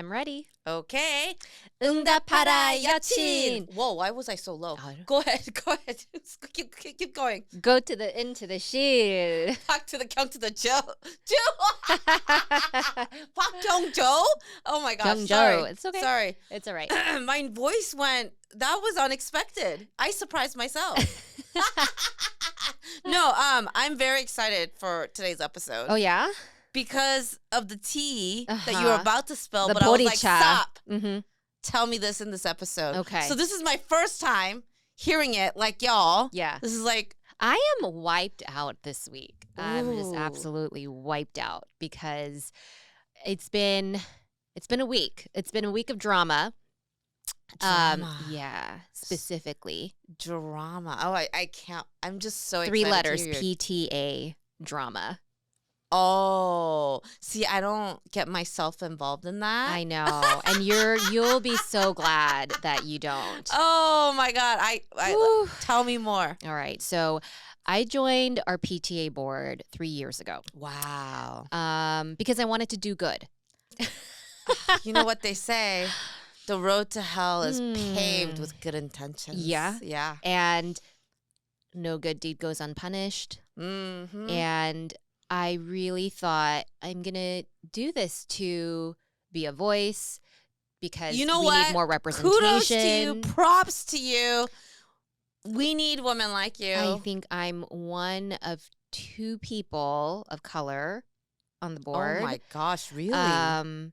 I'm ready. Okay. 응답하라 여친. Whoa, why was I so low? I don't- Go ahead. keep going. Go into the 실. Talk to the count to the Joe. Park Jong-jo? Oh my gosh. Jong-jo. Sorry. It's okay. Sorry. It's all right. My voice went, that was unexpected. I surprised myself. No, I'm very excited for today's episode. Oh yeah? Because of the tea that you were about to spill, The but I was like, boricha. stop. Mm-hmm. Tell me this in this episode. Okay. So this is my first time hearing it like y'all. Yeah. This is like, I am wiped out this week. I'm just Ooh. absolutely wiped out because it's been a week. It's been a week of drama. Drama. Yeah, specifically. Drama. Oh, I can't. I'm just so 3 excited. letters, to hear your- PTA drama. Oh, see, I don't get myself involved in that. I know. And you'll be so glad that you don't. Oh my God. I Whew. tell me more. All right. So I joined our PTA board 3 years ago. Wow. Because I wanted to do good. You know what they say? The road to hell is paved with good intentions. Yeah. Yeah. And no good deed goes unpunished. Mm-hmm. And I really thought I'm going to do this to be a voice because You know we what? need more representation. Kudos to you. Props to you. We need women like you. I think I'm one of 2 people of color on the board. Oh my gosh, really? Um,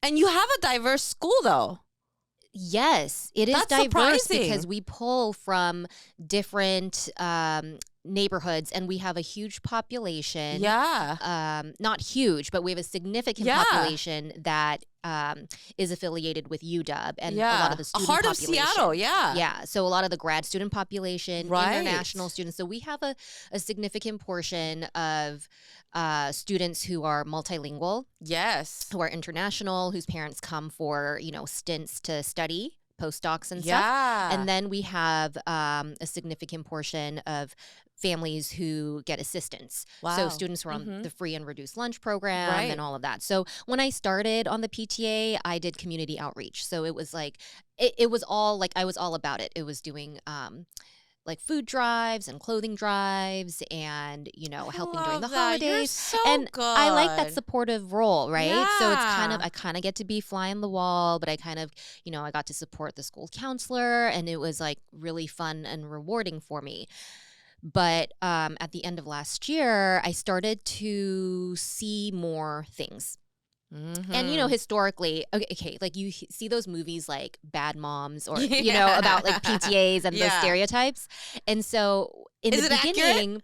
And you have a diverse school though. yes, it is That's diverse surprising. because we pull from different neighborhoods and we have a huge population. Yeah. Not huge, but we have a significant Yeah. population that is affiliated with UW and yeah. a lot of the student Heart population. of Seattle, yeah. Yeah, so a lot of the grad student population, Right. international students. So we have a significant portion of students who are multilingual, Yes. who are international, whose parents come for, stints to study, postdocs and stuff. Yeah. And then we have a significant portion of families who get assistance. Wow. So students who are on the free and reduced lunch program Right. and all of that. So when I started on the PTA, I did community outreach. So it was like, it was all like, I was all about it. It was doing like food drives and clothing drives and, helping during the love that. You're holidays. so And good. I like that supportive role, right? So it's Yeah. I kind of get to be fly on the wall, but I kind of, I got to support the school counselor and it was like really fun and rewarding for me. But at the end of last year, I started to see more things. Mhm. And, historically, okay, like you see those movies like Bad Moms or, Yeah. about like PTAs and those Yeah. stereotypes. And so in Is the it accurate? beginning,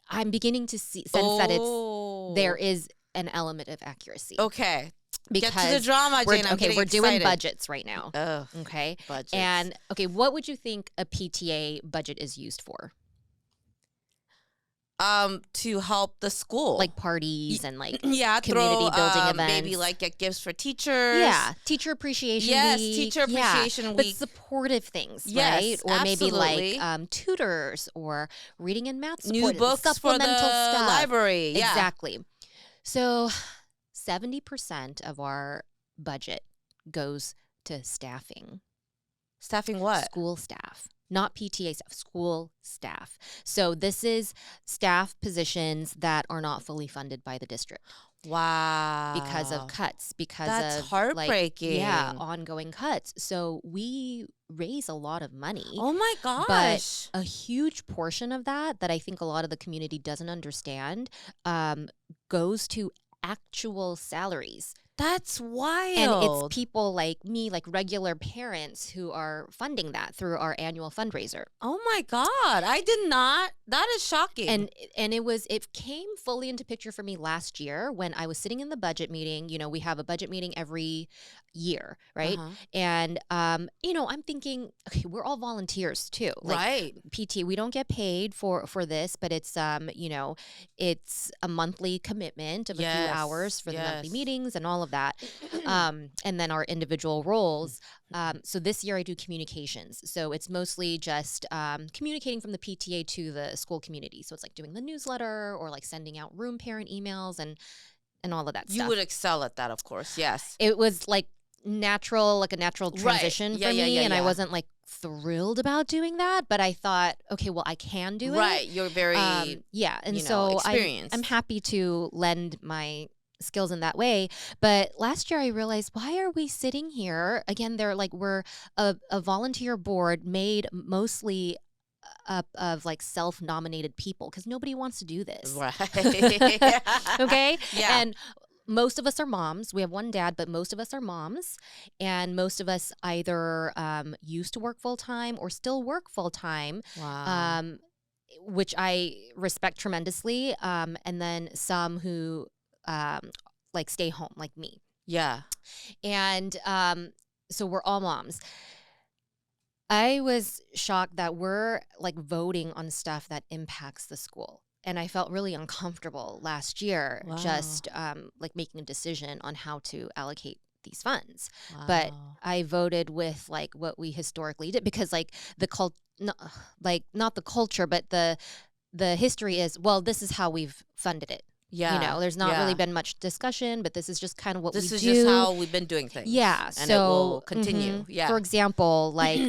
I'm beginning to sense that there is an element of accuracy. Okay. Because Get to the drama, Jane. I'm getting we're doing excited. budgets right now. Ugh, Okay. budgets. And what would you think a PTA budget is used for? To help the school. Like parties and like yeah, community building events. Maybe like get gifts for teachers. yeah, teacher appreciation Yes, week. teacher appreciation But week. supportive things, Yes, right? Or maybe absolutely. like tutors or reading and math New support, books for the supplemental stuff. library. Yeah. Exactly. So 70% of our budget goes to staffing. Staffing what? School staff, not PTA staff, school staff. So this is staff positions that are not fully funded by the district Wow. because of cuts, because That's of heartbreaking. ongoing cuts. So we raise a lot of money. Oh my gosh. But a huge portion of that I think a lot of the community doesn't understand goes to actual salaries. That's wild. And it's people like me, like regular parents who are funding that through our annual fundraiser. Oh my God. I did not. That is shocking. And it came fully into picture for me last year when I was sitting in the budget meeting. We have a budget meeting every year, right? Uh-huh. And I'm thinking, okay, we're all volunteers too. Like, right. PT, we don't get paid for this, but it's it's a monthly commitment of a few Yes, hours for the monthly yes. meetings and all of that. And then our individual roles. So this year I do communications. So it's mostly just communicating from the PTA to the school community. So it's like doing the newsletter or like sending out room parent emails and and all of that You stuff. would excel at that, of course. Yes. It was like a natural transition Yeah, for yeah, me, yeah, and I yeah. wasn't like thrilled about doing that, but I thought, okay, well, I can do it. Right. You're very, Yeah, and so experienced. I'm happy to lend my skills in that way. But last year I realized, why are we sitting here again? We're a volunteer board made mostly up of like self-nominated people because nobody wants to do this. Right. Okay. Yeah. And most of us are moms. We have one dad, but most of us are moms. And most of us either used to work full time or still work full time. Wow. Which I respect tremendously. And then some who like stay home, like me. Yeah. And so we're all moms. I was shocked that we're like voting on stuff that impacts the school. And I felt really uncomfortable last year Wow. just like making a decision on how to allocate these funds. Wow. But I voted with like what we historically did because like not the culture, but the history is, well, this is how we've funded it. Yeah. There's not really been much discussion, but this is just kind of what we do. This is just how we've been doing things. Yeah. And it will continue. Yeah. For example, like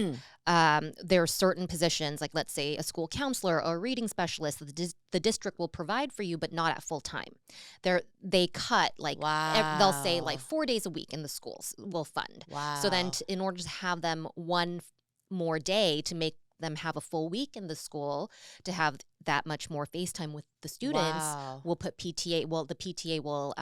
there are certain positions, like let's say a school counselor or a reading specialist that the district will provide for you, but not at full time. They cut like, they'll say like 4 days a week in the schools will fund. Wow. So then in order to have them one more day to make them have a full week in the school to have that much more face time with the students, we'll put PTA. Well, the PTA will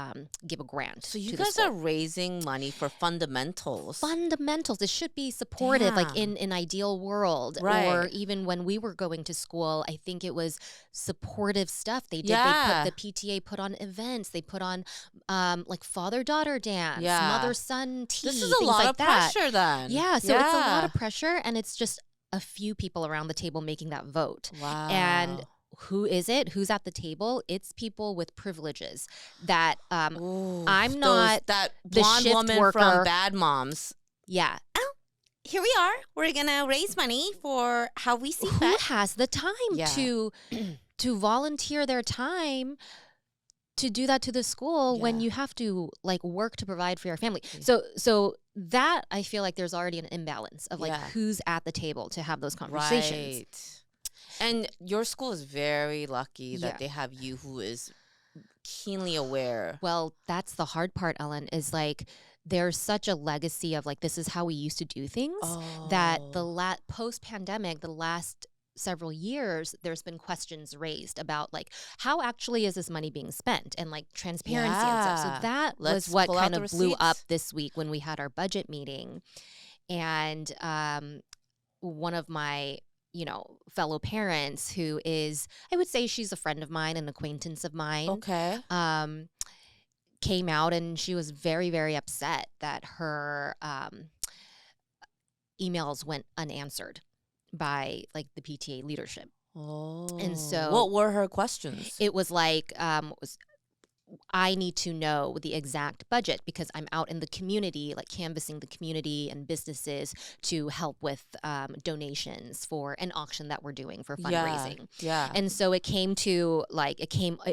give a grant. So you to guys the school. are raising money for fundamentals. Fundamentals. It should be supported, like Damn. in an ideal world, Right. or even when we were going to school. I think it was supportive stuff they did. Yeah. The PTA put on events. They put on like father-daughter dance, Yeah. mother-son tea. This is a things lot like of that. pressure then. Yeah, so it's a lot of pressure, and it's just a few people around the table making that vote. Wow. And who is it? Who's at the table? It's people with privileges that Ooh, I'm not that the blonde shift woman worker. from Bad Moms. Yeah. Here we are. We're gonna raise money for how we see Who has the time Yeah. to volunteer their time to do that to the school when Yeah. you have to like work to provide for your family? Yeah. So that I feel like there's already an imbalance of like Yeah. who's at the table to have those conversations. Right. And your school is very lucky that Yeah. they have you who is keenly aware. Well, that's the hard part, Ellen, is like there's such a legacy of like this is how we used to do things that the post-pandemic, the last several years, there's been questions raised about like how actually is this money being spent and like transparency and stuff. So Yeah. that Let's was what pull out kind the of blew up receipts. this week when we had our budget meeting. And one of my fellow parents who is, I would say she's a friend of mine, an acquaintance of mine. Okay. Came out and she was very, very upset that her emails went unanswered by like the PTA leadership. Oh. And so what were her questions? it was like, I need to know the exact budget because I'm out in the community, like canvassing the community and businesses to help with donations for an auction that we're doing for fundraising. Yeah. And so it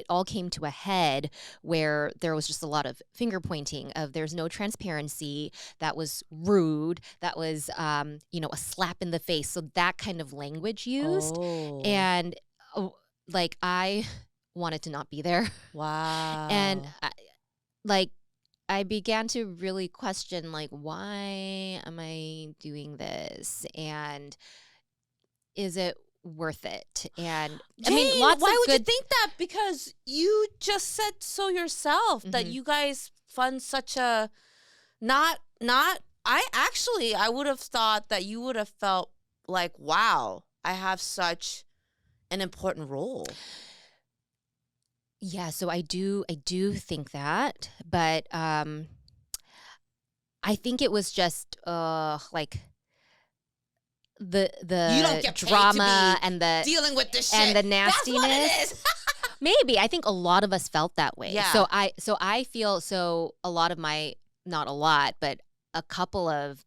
all came to a head where there was just a lot of finger pointing of there's no transparency. That was rude. That was, a slap in the face. So that kind of language used. Oh. And like I wanted to not be there. Wow. And I began to really question like, why am I doing this? And is it worth it? And Jane, I mean, lots why of would good you think that? Because you just said so yourself that you guys fund such a not I would have thought that you would have felt like, wow, I have such an important role. Yeah, so I do think that, but I think it was just like the You don't get paid to drama be and the dealing with this shit. and the That's what nastiness. it is. Maybe I think a lot of us felt that way. Yeah. So I feel a lot of my, not a lot, but a couple of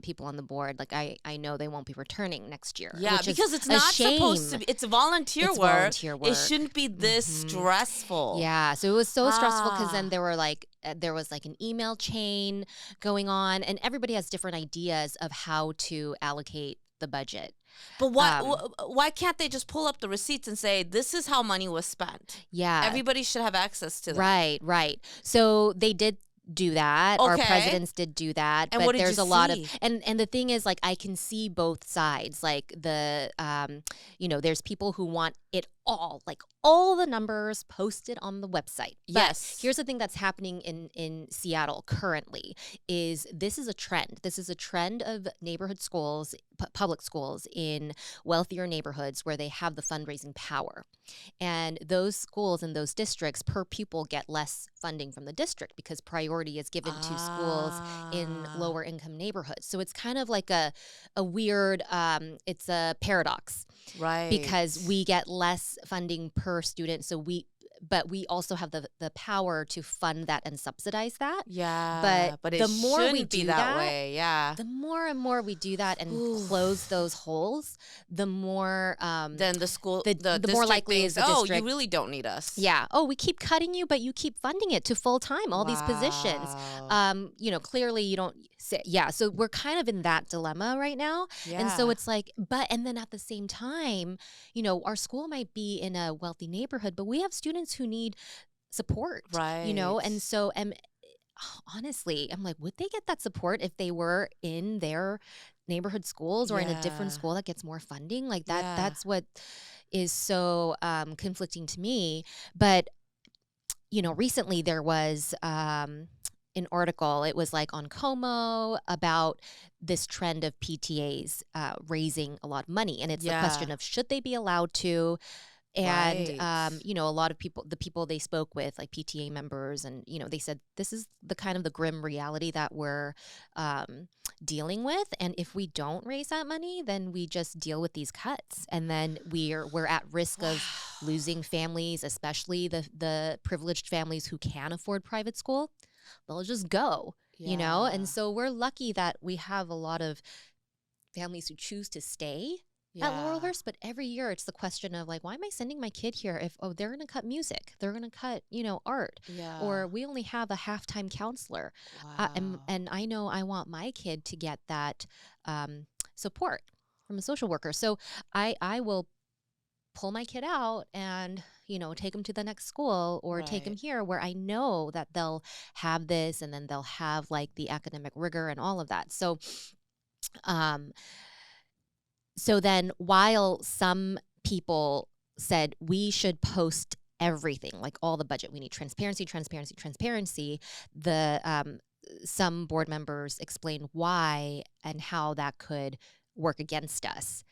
people on the board, like I know they won't be returning next year. Yeah, which because is it's a not shame. supposed to be. It's volunteer It's work. volunteer It work. shouldn't be this stressful. Yeah, so it was so stressful because then Ah. there was like an email chain going on, and everybody has different ideas of how to allocate the budget. But Um, why can't they just pull up the receipts and say this is how money was spent? yeah, Everybody should have access to that. right, right. So they did do that. Our Okay. presidents did do that. And but what did there's you a lot of see? and the thing is, like, I can see both sides. Like there's people who want it all, like all the numbers posted on the website. Yes. But here's the thing that's happening in Seattle currently is this is a trend. This is a trend of neighborhood schools, public schools in wealthier neighborhoods where they have the fundraising power. And those schools in those districts per pupil get less funding from the district because priority is given to schools in lower income neighborhoods. So it's kind of like a weird, it's a paradox. Right. Because we get less funding per student. But we also have the power to fund that and subsidize that. Yeah. But it the more we shouldn't be do that way. Yeah. the more and more we do that and close those holes, the more Then the school, the more district likely thinks, is the oh, district. you really don't need us. Yeah. Oh, we keep cutting you, but you keep funding it to full time. All these positions. Clearly you don't. Yeah. So we're kind of in that dilemma right now. Yeah. And so it's like, and then at the same time, our school might be in a wealthy neighborhood, but we have students who need support. Right. And so honestly, I'm like, would they get that support if they were in their neighborhood schools or in a different school that gets more funding? Like that. Yeah. That's what is so conflicting to me. But recently there was an article. It was like on Como about this trend of PTAs raising a lot of money, and it's the question of should they be allowed to. And, a lot of the people they spoke with, like PTA members, and, they said this is the kind of the grim reality that we're dealing with. And if we don't raise that money, then we just deal with these cuts. And then we're at risk of losing families, especially the privileged families who can afford private school. They'll just go, And so we're lucky that we have a lot of families who choose to stay at Laurelhurst, but every year it's the question of like, why am I sending my kid here if they're going to cut music, they're going to cut art, or we only have a halftime counselor, and I know I want my kid to get that support from a social worker, so I will pull my kid out and take them to the next school or take them here where I know that they'll have this, and then they'll have like the academic rigor and all of that. So then while some people said we should post everything, like all the budget, we need transparency, some board members explained why and how that could work against us.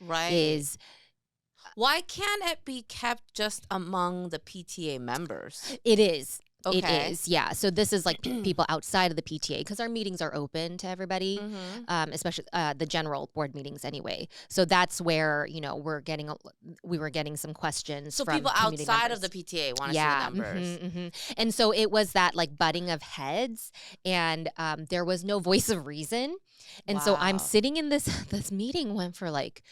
Why can't it be kept just among the PTA members? It is. Okay. It is, yeah. So this is like people outside of the PTA because our meetings are open to everybody, especially the general board meetings anyway. So that's where we were getting some questions. So from people community outside members. of the PTA want to see the numbers. And so it was that like butting of heads, and there was no voice of reason. And so I'm sitting in this meeting went for like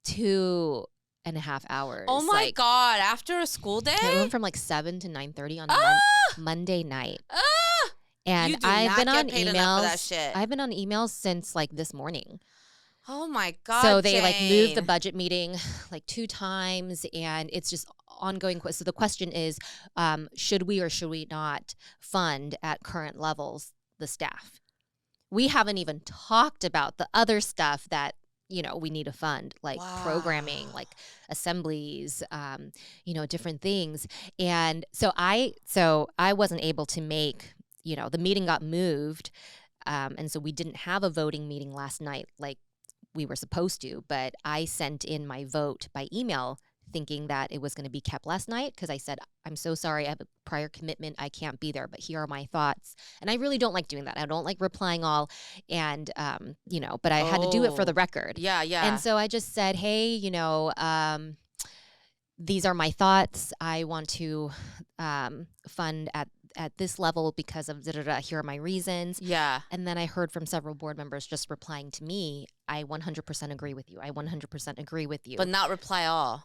2.5 hours. Oh my God! After a school day, it went from like 7 to 9:30 on Monday night. And you do I've not been get on paid enough emails. for that shit. I've been on emails since like this morning. Oh my God! So they like moved the Jane. budget meeting like 2 times, and it's just ongoing. So the question is, should we or should we not fund at current levels the staff? We haven't even talked about the other stuff that we need to fund, like programming, like assemblies, different things. And so I wasn't able to make, the meeting got moved. And so we didn't have a voting meeting last night like we were supposed to, but I sent in my vote by email thinking that it was going to be kept last night because I said, I'm so sorry, I have a prior commitment, I can't be there, but here are my thoughts. And I really don't like doing that. I don't like replying all, and but I had to do it for the record. Yeah. And so I just said, hey, these are my thoughts. I want to fund at at this level because of da da da. Here are my reasons. Yeah. And then I heard from several board members just replying to me, I 100% agree with you. I 100% agree with you. But not reply all.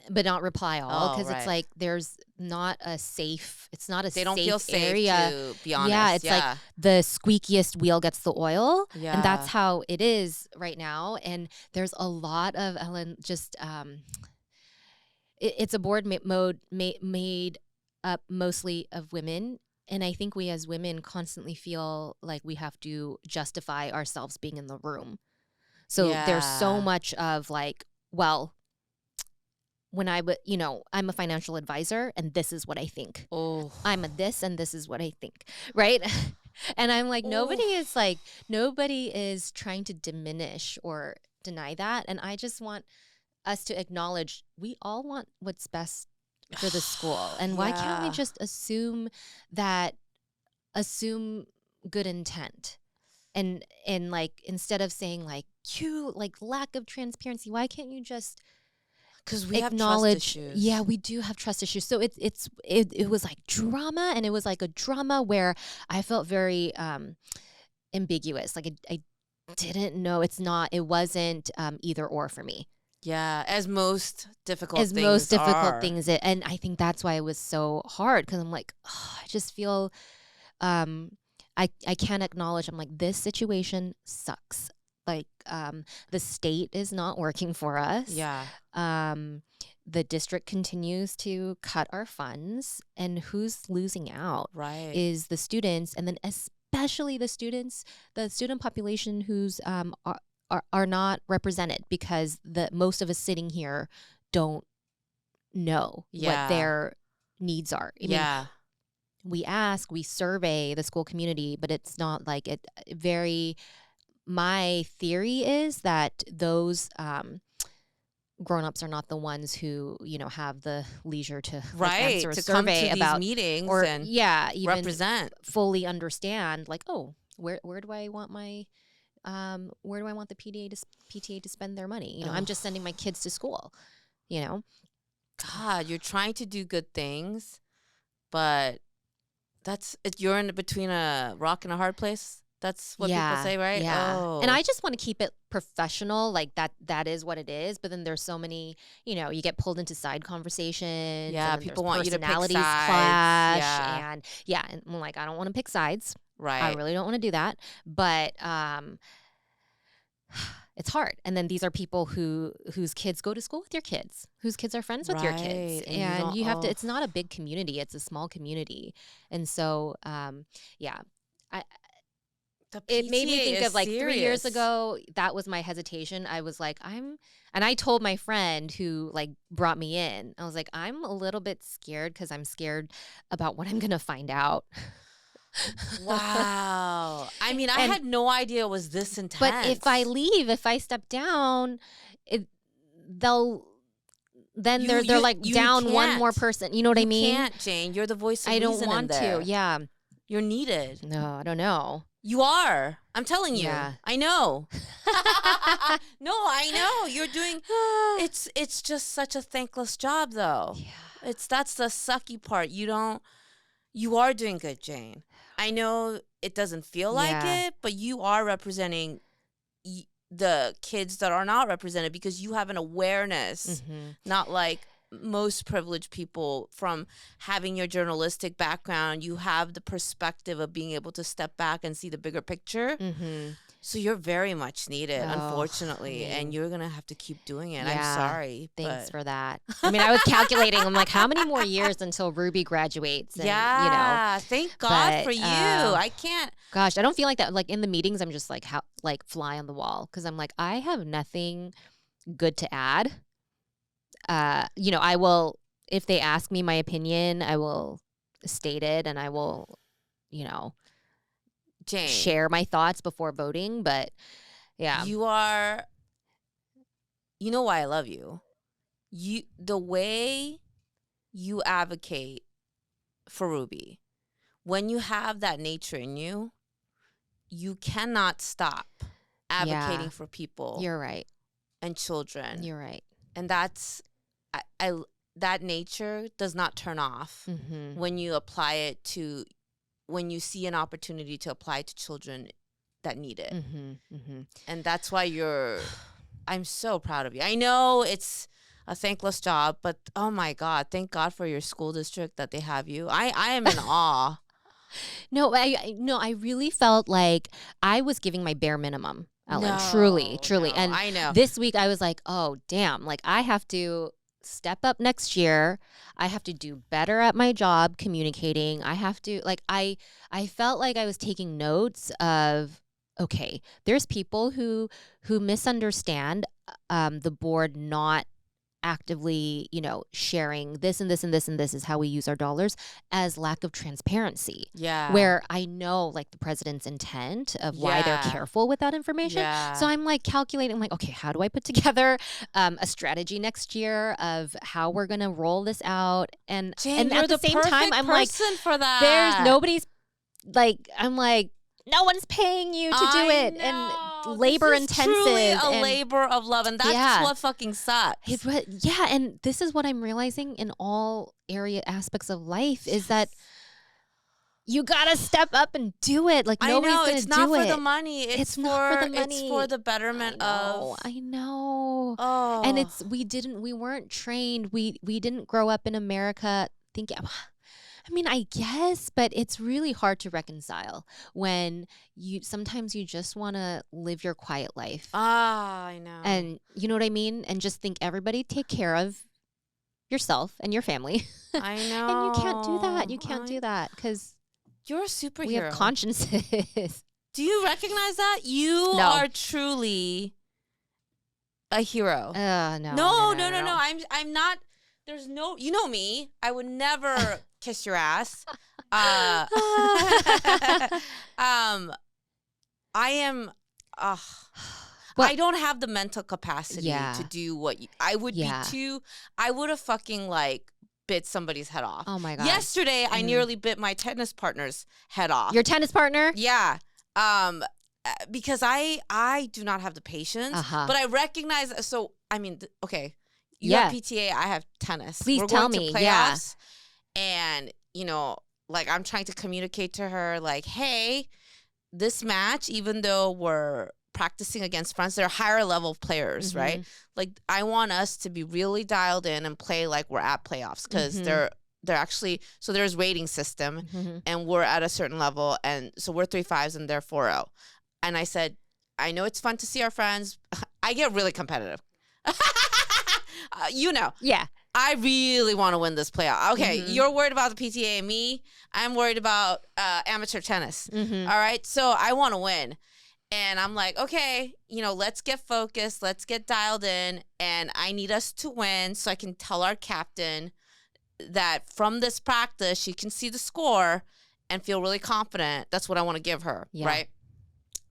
But not reply all, Oh, because it's right. like there's not a safe, it's not a They don't safe feel safe area. to be honest. Yeah, it's like the squeakiest wheel gets the oil. Yeah. And that's how it is right now. And there's a lot of, Ellen, just, it's a board made up mostly of women. And I think we as women constantly feel like we have to justify ourselves being in the room. So there's so much of like, well, when I'm a financial advisor and this is what I think. Oh. I'm a this and this is what I think, right? And I'm like, nobody is trying to diminish or deny that. And I just want us to acknowledge we all want what's best for the school. And why can't we just assume good intent? And like, instead of saying like, you like lack of transparency, why can't you just because we acknowledge? Have trust issues. Yeah, we do have trust issues. So it was like drama, and it was like a drama where I felt very ambiguous. Like I didn't know. It wasn't either or for me. Yeah, as most difficult things. And I think that's why it was so hard, because I'm like, I just feel I can't acknowledge. I'm like, this situation sucks. Like the state is not working for us. Yeah. The district continues to cut our funds, and who's losing out is the students, and then especially the student population who's are not represented, because most of us sitting here don't know what their needs are. I mean, we survey the school community, but it's not like it very. My theory is that those grown-ups are not the ones who, have the leisure to answer a survey come to about these meetings or and even represent, fully understand, like, oh, where do I want my where do I want the PTA to spend their money? I'm just sending my kids to school. God, you're trying to do good things, but you're in between a rock and a hard place. That's what people say, right? Yeah. Oh. And I just want to keep it professional. Like that is what it is. But then there's so many, you get pulled into side conversations. Yeah, and people want you to pick sides. Clash. And I'm like, I don't want to pick sides. Right. I really don't want to do that. But it's hard. And then these are people whose kids go to school with your kids, whose kids are friends with your kids. And you have to, it's not a big community. It's a small community. And so, it made me think of like serious. 3 years ago. That was my hesitation. I was like, and I told my friend who like brought me in, I was like, I'm a little bit scared, because I'm scared about what I'm going to find out. Wow. I mean, I had no idea it was this intense. But if I step down, they're like down one more person. You know what I mean? You can't, Jane. You're the voice of reason. I reason don't want in there. to. Yeah. You're needed. No, I don't know. You are. I'm telling you. Yeah. I know. No, I know. You're doing it's just such a thankless job though. Yeah. That's the sucky part. You are doing good, Jane. I know it doesn't feel like it, but you are representing the kids that are not represented, because you have an awareness, not like most privileged people. From having your journalistic background, you have the perspective of being able to step back and see the bigger picture. So you're very much needed, unfortunately, and you're gonna have to keep doing it. I'm sorry. Thanks for that. I mean, I was calculating. I'm like, how many more years until Ruby graduates? And, thank God for you. I can't. Gosh, I don't feel like that. Like in the meetings, I'm just like fly on the wall, because I'm like, I have nothing good to add. I will, if they ask me my opinion, I will state it, and I will, Jane, share my thoughts before voting. But you are, why I love you. The way you advocate for Ruby, when you have that nature in you, you cannot stop advocating for people. You're right. And children. You're right. And that's that nature does not turn off when you apply it to, when you see an opportunity to apply it to children that need it. And that's why I'm so proud of you. I know it's a thankless job, but oh my God, thank God for your school district that they have you. I am in awe. No, I really felt like I was giving my bare minimum, Ellen. No, Truly. no, And I know. this week I was like, oh, damn. Like, I have to step up next year. I have to do better at my job communicating. I have to, like, I felt like I was taking notes of, okay, there's people who misunderstand the board not actively, sharing this and this and this and this is how we use our dollars, as lack of transparency. Yeah. Where I know like the president's intent of why they're careful with that information. Yeah. So I'm like calculating, like, okay, how do I put together a strategy next year of how we're going to roll this out? And Jane, at the same time, I'm like, for that. there's nobody's like, I'm like, no one's paying you to do it. And labor intensive. Truly a labor of love. And that's what fucking sucks. And this is what I'm realizing in all aspects of life is that you gotta step up and do it. Like nobody's gonna do it. It's not for the money. It's not for the money. It's for the betterment of. I know. Oh. And we weren't trained. We didn't grow up in America thinking. I mean, I guess, but it's really hard to reconcile when sometimes you just want to live your quiet life. I know. And you know what I mean? And just think everybody take care of yourself and your family. I know. And you can't do that. You can't do that because you're a superhero. We have consciences. Do you recognize that? You are truly a hero. No. I'm not. There's no. You know me. I would never kiss your ass. I am. I don't have the mental capacity to do what I would be too. I would have fucking like bit somebody's head off. Oh my God. Yesterday, I nearly bit my tennis partner's head off. Your tennis partner? Yeah. Because I do not have the patience. But I recognize. So I mean, okay. You have PTA, I have tennis. Please We're tell going me. to playoffs, and, like I'm trying to communicate to her, like, hey, this match, even though we're practicing against friends, they're higher level players, right? Like, I want us to be really dialed in and play like we're at playoffs because they're actually, so there's rating system, and we're at a certain level, and so we're 3-5s and they're 4-0. And I said, I know it's fun to see our friends. I get really competitive. Yeah. I really want to win this playoff. Okay, you're worried about the PTA and me. I'm worried about amateur tennis. All right, so I want to win. And I'm like, okay, let's get focused. Let's get dialed in. And I need us to win so I can tell our captain that from this practice, she can see the score and feel really confident. That's what I want to give her, right?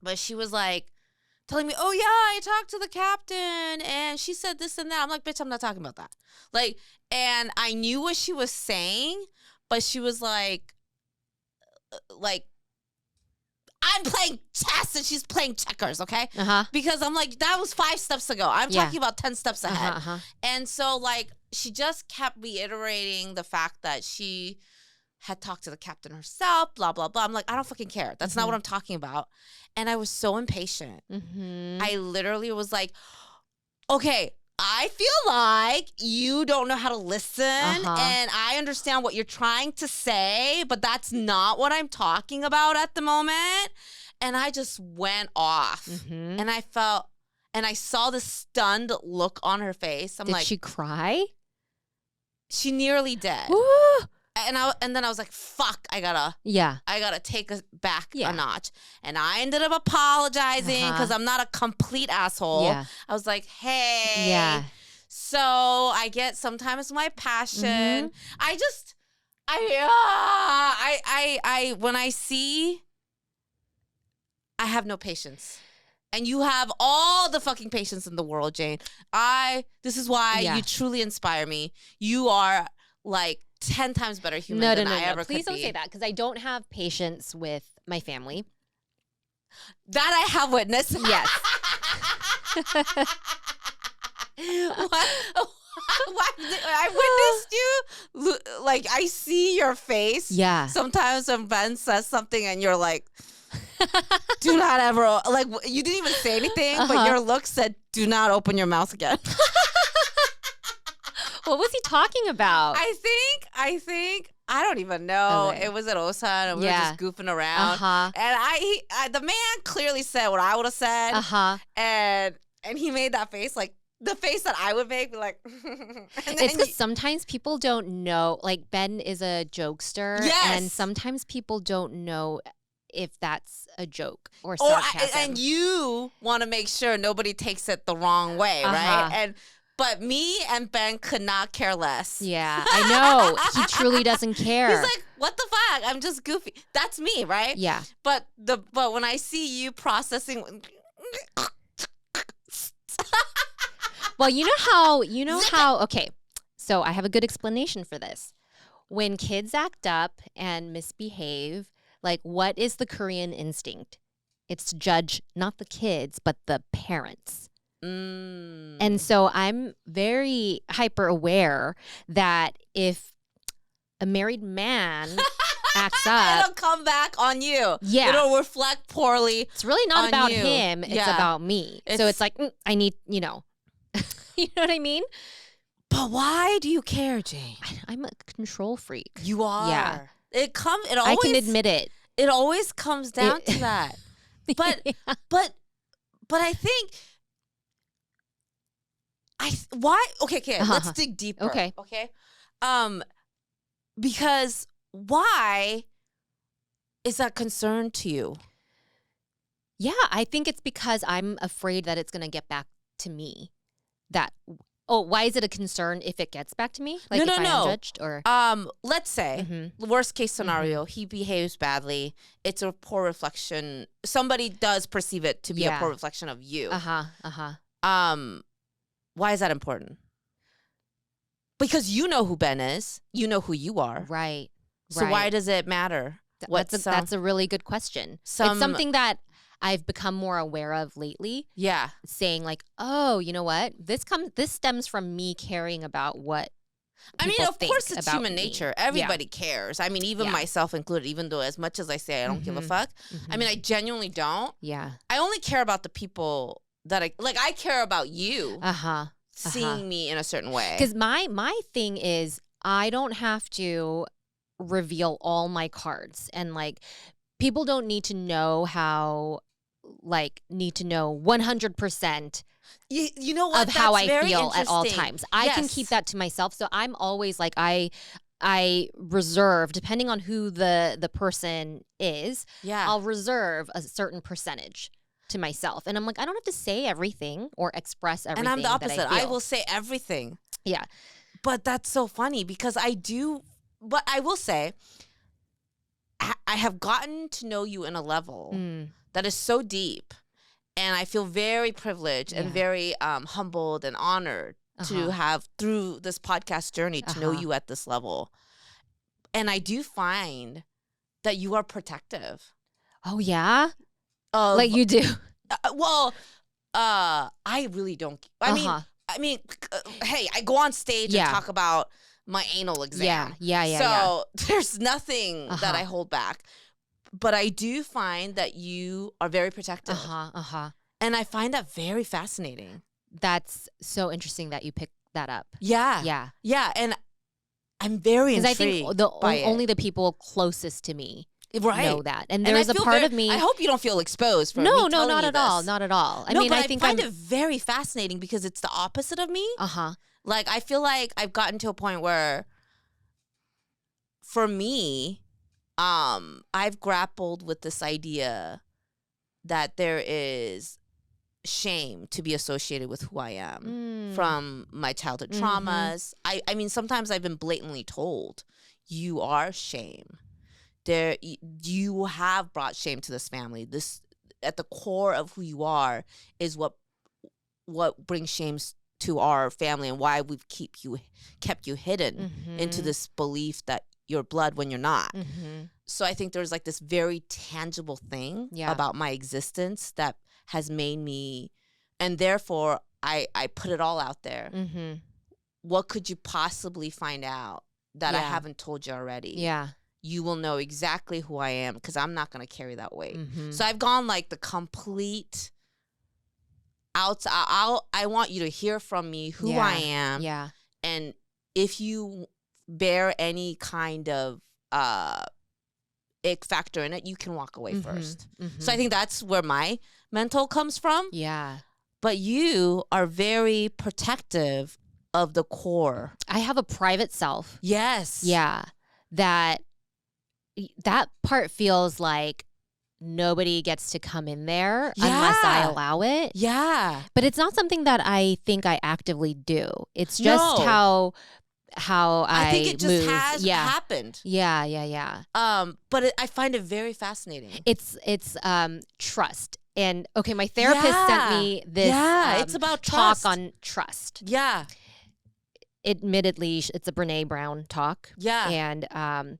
But she was like, telling me, oh, yeah, I talked to the captain, and she said this and that. I'm like, bitch, I'm not talking about that. Like, and I knew what she was saying, but she was like, I'm playing chess, and she's playing checkers, okay? Because I'm like, that was 5 steps ago. I'm talking about 10 steps ahead. And so, like, she just kept reiterating the fact that she had talked to the captain herself, blah, blah, blah. I'm like, I don't fucking care. That's not what I'm talking about. And I was so impatient. I literally was like, okay, I feel like you don't know how to listen, and I understand what you're trying to say, but that's not what I'm talking about at the moment. And I just went off. And I felt, and I saw the stunned look on her face. Did she cry? She nearly did. And then I was like, fuck, I gotta take it back a notch. And I ended up apologizing because I'm not a complete asshole. I was like, hey. So I get sometimes my passion. When I see, I have no patience. And you have all the fucking patience in the world, Jane. This is why you truly inspire me. You are like 10 times better human than I ever could be. Please don't say that, because I don't have patience with my family. That I have witnessed. Yes. I witnessed you. Like, I see your face. Yeah. Sometimes when Ben says something and you're like, do not ever, like, you didn't even say anything, but your look said, do not open your mouth again. What was he talking about? I think, I don't even know. Okay. It was at Osan and we were just goofing around. And the man clearly said what I would have said. And he made that face, like the face that I would make, like. It's because sometimes people don't know. Like, Ben is a jokester. Yes. And sometimes people don't know if that's a joke or sarcasm. And you want to make sure nobody takes it the wrong way, right? But me and Ben could not care less. Yeah, I know. He truly doesn't care. He's like, what the fuck? I'm just goofy. That's me, right? Yeah. But when I see you processing. Well, you know how, okay, so I have a good explanation for this. When kids act up and misbehave, like, what is the Korean instinct? It's to judge not the kids, but the parents. And so I'm very hyper aware that if a married man acts up, it'll come back on you. Yeah. It'll reflect poorly. It's really not about you. him. It's about me. So it's like, I need, you know what I mean? But why do you care, Jane? I'm a control freak. You are. Yeah. It always, I can admit it. It always comes down to that. But, but I think, why? Okay. Let's dig deeper. Okay. Because why is that concern to you? Yeah, I think it's because I'm afraid that it's going to get back to me. Why is it a concern if it gets back to me? Like, no. I am judged, or let's say worst case scenario, he behaves badly. It's a poor reflection. Somebody does perceive it to be a poor reflection of you. Why is that important? Because you know who Ben is. You know who you are. Right. So why does it matter? That's a really good question. It's something that I've become more aware of lately. Yeah. Saying like, oh, you know what? This stems from me caring about what of course it's human nature. Everybody cares. I mean, even myself included, even though as much as I say I don't give a fuck. I mean, I genuinely don't. Yeah. I only care about the people that I care about you. Seeing me in a certain way. Because my thing is, I don't have to reveal all my cards, and like, people don't need to know 100%. You know what? Of how I feel at all times. I can keep that to myself. So I'm always like, I reserve, depending on who the person is. Yeah. I'll reserve a certain percentage to myself. And I'm like, I don't have to say everything or express everything. And I'm the opposite. That I feel. I will say everything. Yeah. But that's so funny because I do. But I will say, I have gotten to know you in a level that is so deep. And I feel very privileged and very humbled and honored to have, through this podcast journey, to know you at this level. And I do find that you are protective. Oh, yeah? Like you do? I really don't. I mean, hey, I go on stage and talk about my anal exam. Yeah. So there's nothing that I hold back. But I do find that you are very protective. And I find that very fascinating. That's so interesting that you picked that up. Yeah. And I'm very intrigued. Because I think only the people closest to me know that. And there's a part of me. I hope you don't feel exposed for No, me telling not you at this. all. Not at all. I find it very fascinating because it's the opposite of me. Like, I feel like I've gotten to a point where, for me, I've grappled with this idea that there is shame to be associated with who I am from my childhood traumas. I mean, sometimes I've been blatantly told, you are shame. You have brought shame to this family. This, at the core of who you are, is what brings shame to our family and why we've kept you hidden into this belief that you're blood when you're not. So I think there's like this very tangible thing about my existence that has made me, and therefore I put it all out there. what could you possibly find out that I Yeah. haven't told you already? Yeah. You will know exactly who I am because I'm not going to carry that weight. Mhm. So I've gone like the complete outside. I want you to hear from me who I am. Yeah. And if you bear any kind of ick factor in it, you can walk away first. So I think that's where my mental comes from. Yeah. But you are very protective of the core. I have a private self. Yes. Yeah. That part feels like nobody gets to come in there unless I allow it. Yeah. But it's not something that I think I actively do. It's just No. how I think it just move. has happened. Yeah. But I find it very fascinating. It's trust. And okay, my therapist sent me this it's about talk trust. on trust. Yeah. Admittedly, it's a Brene Brown talk. Yeah. And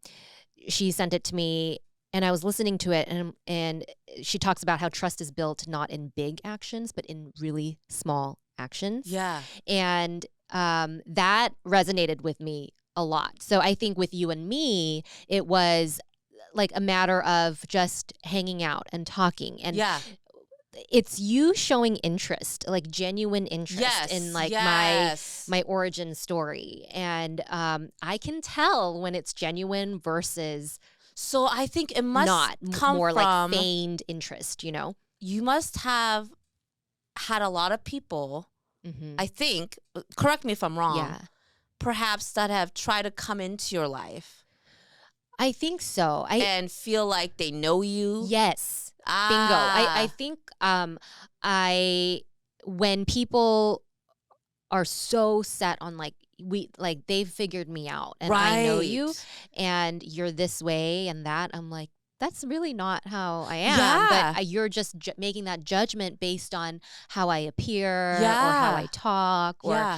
she sent it to me, and I was listening to it, and she talks about how trust is built not in big actions, but in really small actions. Yeah. And that resonated with me a lot. So I think with you and me, it was like a matter of just hanging out and talking. And it's you showing interest, like genuine interest in like my origin story. And I can tell when it's genuine versus so I think it must not come more from, like feigned interest, you know? You must have had a lot of people, I think, correct me if I'm wrong, perhaps that have tried to come into your life. I think so. And feel like they know you. Yes. Bingo. I think when people are so set on like they've figured me out and I know you and you're this way and that, I'm like, that's really not how I am. But you're just making that judgment based on how I appear or how I talk or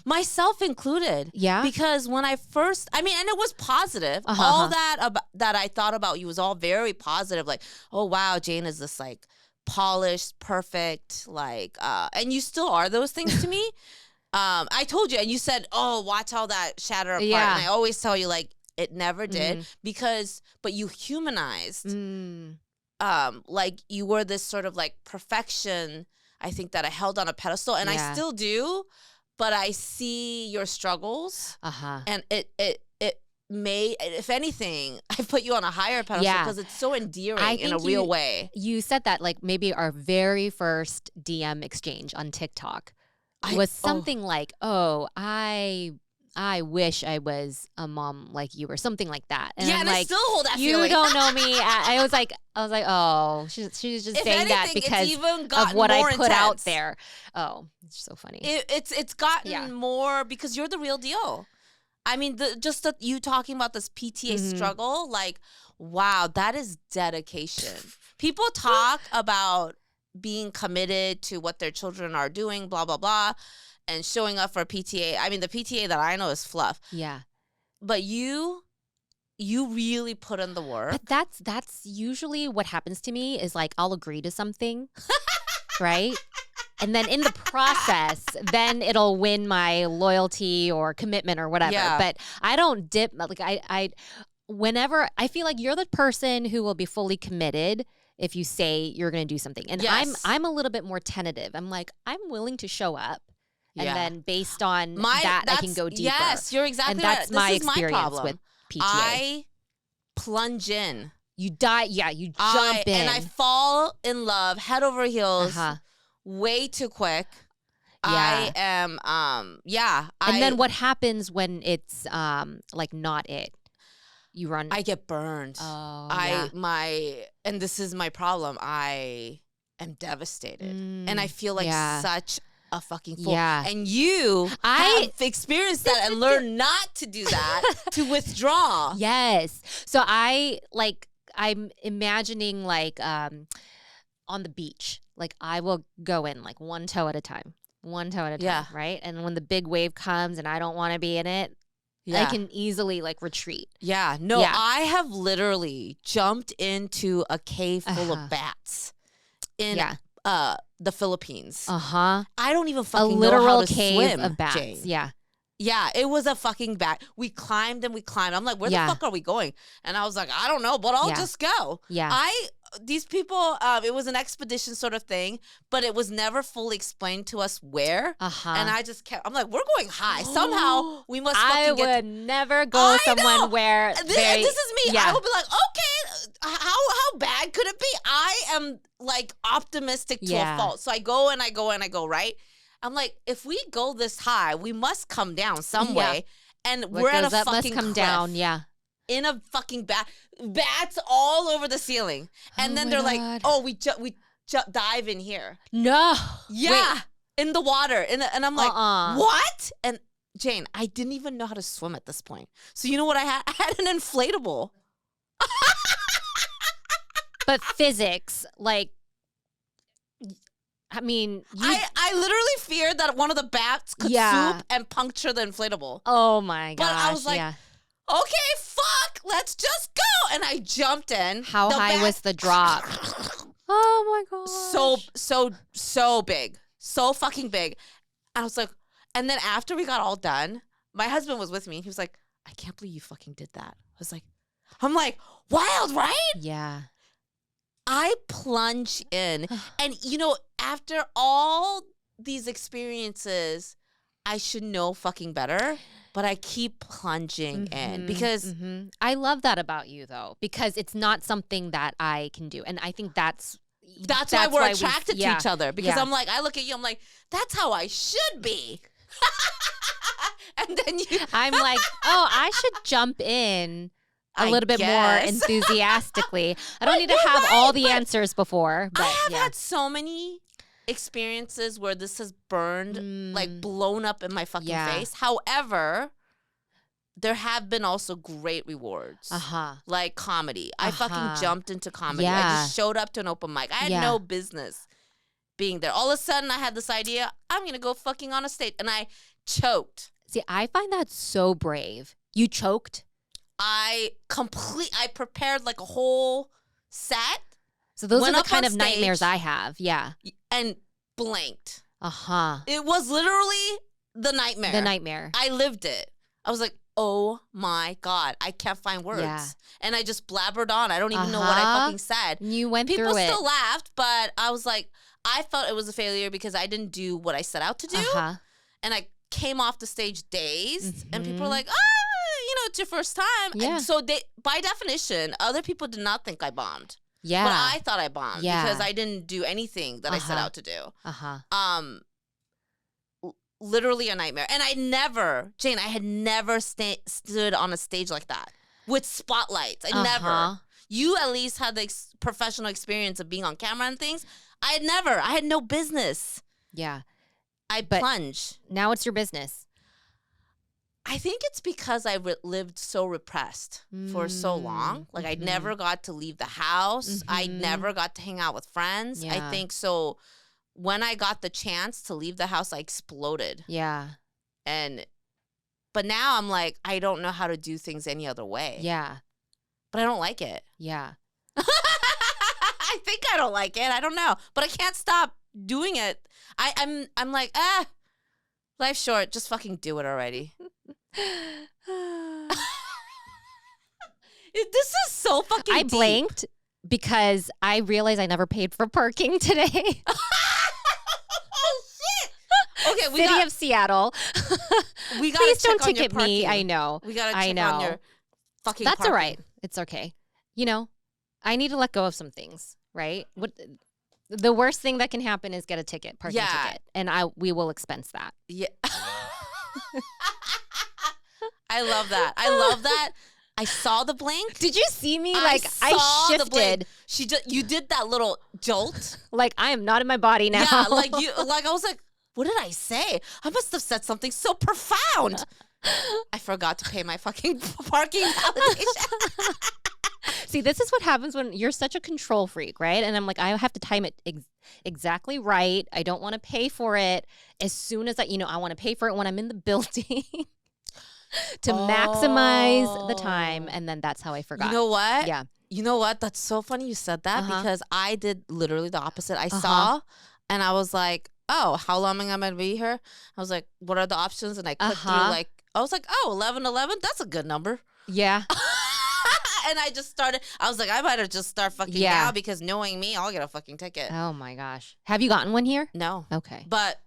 myself included. Yeah. Because when I first, and it was positive. All that I thought about you was all very positive. Like, oh wow, Jane is this like polished, perfect, like, and you still are those things to me. I told you, and you said, oh, watch all that shatter apart. Yeah. And I always tell you, like, it never did but you humanized, like you were this sort of like perfection, I think, that I held on a pedestal, and I still do, but I see your struggles, and it may, if anything, I put you on a higher pedestal because it's so endearing in a real way. You said that like maybe our very first DM exchange on TikTok was something like, oh, I wish I was a mom like you or something like that. And I'm and like, I still hold that you feeling. don't know me. I was like, oh, she's just saying anything, that because of what I put out there. Oh, it's so funny. It's gotten more because you're the real deal. I mean, you talking about this PTA struggle, like, wow, that is dedication. People talk about being committed to what their children are doing, blah, blah, blah, and showing up for PTA. I mean, the PTA that I know is fluff. Yeah. But you really put in the work. But that's usually what happens to me is like I'll agree to something, right? And then in the process, then it'll win my loyalty or commitment or whatever. Yeah. But I don't dip. Like whenever I feel like you're the person who will be fully committed if you say you're going to do something. And I'm a little bit more tentative. I'm like, I'm willing to show up. And then based on that, I can go deeper. Yes, you're exactly right. And that's my experience with PTA. I plunge in. You die. Yeah, you jump in. And I fall in love head over heels way too quick. Yeah. I am, And then what happens when it's like not it? You run. I get burned. Oh, and this is my problem. I am devastated. And I feel like such a fucking fool. Yeah. And you have experienced that and learned not to do that, to withdraw. Yes. So I'm imagining like on the beach, like I will go in like one toe at a time, right? And when the big wave comes and I don't want to be in it, I can easily like retreat. Yeah. No, I have literally jumped into a cave full of bats in the Philippines. I don't even fucking know how to swim, of bats. Jane. Yeah. Yeah, it was a fucking bad. We climbed and we climbed. I'm like, where the fuck are we going? And I was like, I don't know, but I'll just go. Yeah. These people, it was an expedition sort of thing, but it was never fully explained to us where. And I just kept, I'm like, we're going high. Somehow we must fucking get. I would never go somewhere where this is me. Yeah. I would be like, okay, how bad could it be? I am like optimistic to a fault. So I go and I go and I go, right? I'm like, if we go this high, we must come down some way. And we're at a fucking must come cliff. down, yeah. In a fucking bats all over the ceiling. And then they're like, oh, we dive in here. No. Yeah. Wait. In the water. And I'm like, what? And Jane, I didn't even know how to swim at this point. So you know what I had? I had an inflatable. But physics, like, I mean, I literally feared that one of the bats could swoop and puncture the inflatable. Oh my gosh. But I was like, okay, fuck, let's just go. And I jumped in. How high was the drop? Oh my gosh. So big. So fucking big. I was like, and then after we got all done, my husband was with me. He was like, I can't believe you fucking did that. I'm like, wild, right? Yeah. I plunge in. And, you know, after all these experiences, I should know fucking better. But I keep plunging in because... I love that about you, though, because it's not something that I can do. And I think that's why we're attracted to each other. Because I'm like, I look at you, I'm like, that's how I should be. And then I'm like, oh, I should jump in a little bit more enthusiastically. I don't need to have all the answers before. But I have had so many experiences where this has burned, like blown up in my fucking face. However, there have been also great rewards. Like comedy. I fucking jumped into comedy. I just showed up to an open mic. I had no business being there. All of a sudden, I had this idea, I'm going to go fucking on a stage. And I choked. See, I find that so brave. You choked? I prepared like a whole set. So those are the kind of nightmares I have. Yeah. And blanked. It was literally the nightmare. The nightmare. I lived it. I was like, oh my God. I can't find words. Yeah. And I just blabbered on. I don't even know what I fucking said. You went through it. People still laughed, but I was like, I felt it was a failure because I didn't do what I set out to do. And I came off the stage dazed. And people were like, you know, it's your first time. Yeah. And so by definition, other people did not think I bombed. Yeah. But I thought I bombed because I didn't do anything that I set out to do. Literally a nightmare. And I had never stood on a stage like that with spotlights. I never. You at least had the professional experience of being on camera and things. I had no business. Yeah. I plunge. Now it's your business. I think it's because I lived so repressed for so long. Like I never got to leave the house. I never got to hang out with friends. Yeah. I think so. When I got the chance to leave the house, I exploded. Yeah. But now I'm like, I don't know how to do things any other way. Yeah. But I don't like it. Yeah. I think I don't like it. I don't know. But I can't stop doing it. I'm like, life's short. Just fucking do it already. This is so fucking I deep. blanked because I realized I never paid for parking today. Oh, shit. Okay, City of Seattle. We gotta Please don't check on your ticket me. parking. I know. We gotta check on your fucking That's parking. all right. It's okay. You know, I need to let go of some things, right? The worst thing that can happen is get a parking ticket, and we will expense that. Yeah. I love that. I love that. I saw the blink. Did you see me? Like I shifted. You did that little jolt. Like I am not in my body now. Yeah, like I was like, what did I say? I must have said something so profound. I forgot to pay my fucking parking validation. See, this is what happens when you're such a control freak, right? And I'm like, I have to time it exactly right. I don't want to pay for it as soon as I want to pay for it when I'm in the building to maximize the time. And then that's how I forgot. You know what? Yeah. You know what? That's so funny you said that because I did literally the opposite. I saw and I was like, oh, how long am I going to be here? I was like, what are the options? And I clicked through I was like, oh, 11:11. That's a good number. Yeah. And I just started. I was like, I better just start fucking now because knowing me, I'll get a fucking ticket. Oh my gosh. Have you gotten one here? No. Okay. But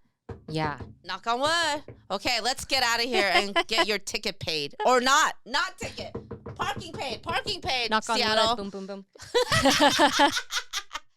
yeah. Knock on wood. Okay, let's get out of here and get your ticket paid. Or not. Not ticket. Parking paid. Parking paid. Knock on Seattle. wood. Boom, boom, boom.